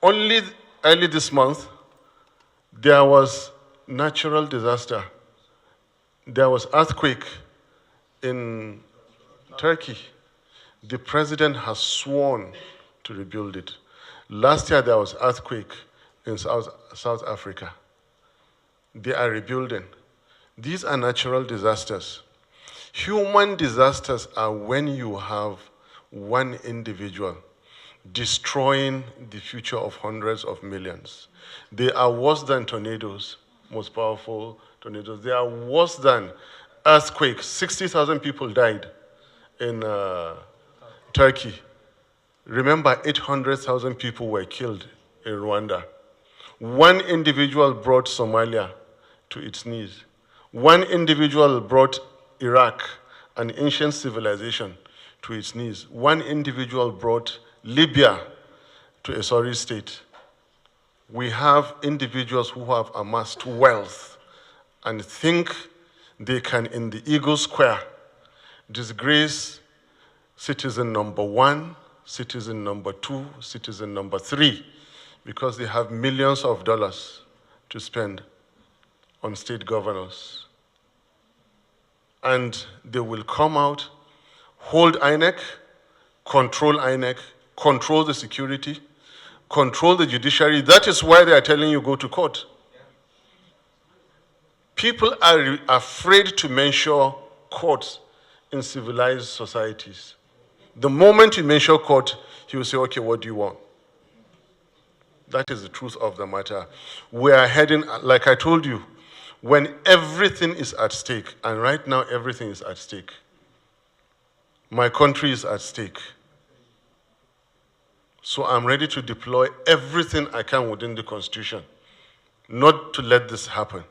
Only early this month, there was natural disaster. There was earthquake in Turkey. The president has sworn to rebuild it. Last year, there was earthquake in South Africa. They are rebuilding. These are natural disasters. Human disasters are when you have one individual destroying the future of hundreds of millions. They are worse than tornadoes, most powerful tornadoes. They are worse than earthquakes. 60,000 people died in Turkey. Remember, 800,000 people were killed in Rwanda. One individual brought Somalia to its knees. One individual brought Iraq, an ancient civilization, to its knees. One individual brought Libya to a sorry state. We have individuals who have amassed wealth and think they can, in the Eagle Square, disgrace citizen number 1, citizen number 2, citizen number 3, because they have millions of dollars to spend on state governors. And they will come out, hold INEC, control the security, control the judiciary. That is why they are telling you go to court. People are afraid to mention courts in civilized societies. The moment you mention court, he will say, okay, what do you want? That is the truth of the matter. We are heading, like I told you, when everything is at stake, and right now everything is at stake. My country is at stake. So I'm ready to deploy everything I can within the Constitution, not to let this happen.